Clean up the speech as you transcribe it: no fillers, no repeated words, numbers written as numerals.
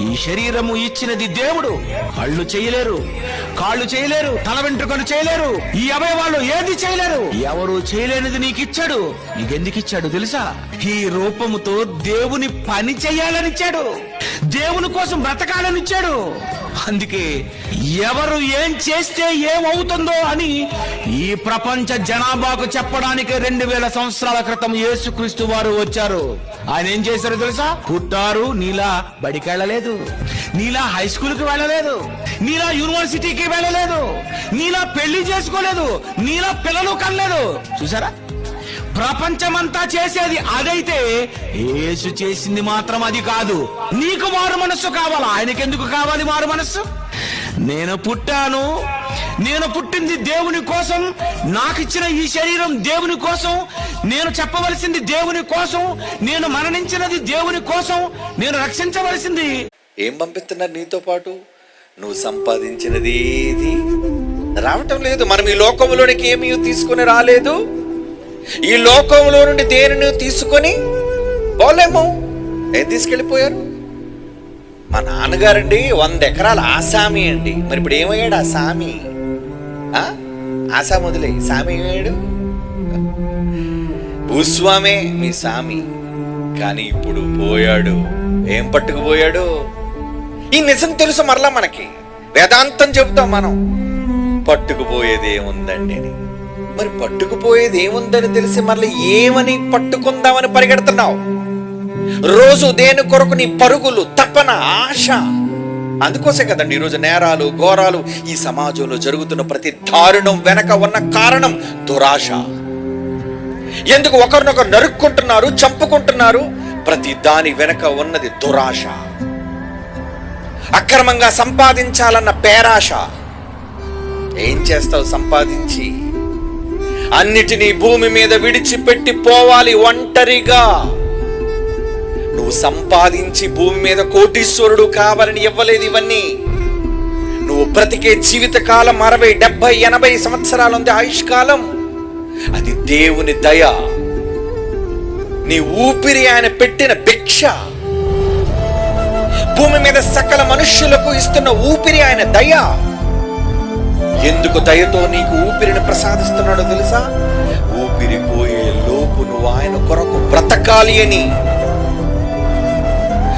ఈ శరీరము ఇచ్చినది దేవుడు. కళ్ళు చేయలేరు, కాళ్ళు చేయలేరు, తల వెంట్రుకలు చేయలేరు, ఈ అవయవాలు ఏది చేయలేరు. ఎవరు చేయలేనిది నీకు ఇచ్చాడు. నీకెందుకు ఇచ్చాడు తెలుసా? ఈ రూపముతో దేవుని పని చేయాలనిచ్చాడు, దేవుని కోసం బ్రతకాలనిచ్చాడు. అందుకే ఎవరు ఏం చేస్తే ఏమవుతుందో అని ఈ ప్రపంచ జనాభాకు చెప్పడానికి 2000 సంవత్సరాల క్రితం యేసుక్రీస్తు వారు వచ్చారు. ఆయన ఏం చేశారో తెలుసా? పుట్టారు, నీలా బడికి వెళ్ళలేదు, నీలా హై స్కూల్ కి వెళ్ళలేదు, నీలా యూనివర్సిటీకి వెళ్ళలేదు, నీలా పెళ్లి చేసుకోలేదు, నీలా పిల్లలు కనలేదు. చూసారా? ప్రపంచమంతా చేసేది అదైతే యేసు చేసింది మాత్రం అది కాదు. నీకు మారు మనస్సు కావాలా? ఆయనకెందుకు కావాలి మారు మనస్సు? నేను పుట్టింది దేవుని కోసం, నాకిచ్చిన ఈ శరీరం దేవుని కోసం, నేను చెప్పవలసింది దేవుని కోసం, నేను మరణించినది దేవుని కోసం, నేను రక్షించవలసింది. ఏం పంపిస్తున్నారు నీతో పాటు? నువ్వు సంపాదించినది ఏది రావటం లేదు. మనం ఈ లోకంలోనికి ఏమీ తీసుకుని రాలేదు. ఈ లోకంలో నుండి దేనిని తీసుకొని పోలేము. ఏం తీసుకెళ్ళిపోయారు? మా నాన్నగారండి 100 ఎకరాల ఆసామి అండి. మరి ఇప్పుడు ఏమయ్యాడు ఆ సామి? ఆసామి వదిలే సామి ఏమయ్యాడు? భూస్వామే మీ సామి. కానీ ఇప్పుడు పోయాడు. ఏం పట్టుకుపోయాడు? ఈ నిజం తెలుసు మరలా మనకి. వేదాంతం చెబుతాం మనం. పట్టుకుపోయేది ఏముందండి అని. మరి పట్టుకుపోయేది ఏముందని తెలిసి మళ్ళీ ఏమని పట్టుకుందామని పరిగెడుతున్నావు? రోజు దేని కొరకు నీ పరుగులు, తపన, ఆశ. అందుకోసే కదండి ఈరోజు నేరాలు, ఘోరాలు, ఈ సమాజంలో జరుగుతున్న ప్రతి దారుణం వెనక ఉన్న కారణం దురాశ. ఎందుకు ఒకరినొకరు నరుక్కుంటున్నారు, చంపుకుంటున్నారు? ప్రతి దాని వెనక ఉన్నది దురాశ. అక్రమంగా సంపాదించాలన్న పేరాశ. ఏం చేస్తావు సంపాదించి? అన్నిటినీ భూమి మీద విడిచిపెట్టి పోవాలి ఒంటరిగా. నువ్వు సంపాదించి భూమి మీద కోటీశ్వరుడు కావాలని ఇవ్వలేదు ఇవన్నీ. నువ్వు బ్రతికే జీవితకాలం 60, 70, 80 సంవత్సరాలు ఉంది ఆయుష్కాలం. అది దేవుని దయ. నీ ఊపిరి ఆయన పెట్టిన భిక్ష. భూమి మీద సకల మనుష్యులకు ఇస్తున్న ఊపిరి ఆయన దయ. ఎందుకు దయతో నీకు ఊపిరిని ప్రసాదిస్తున్నాడో తెలుసా? ఊపిరి పోయే లోపు నువ్వు ఆయన కొరకు బ్రతకాలి అని.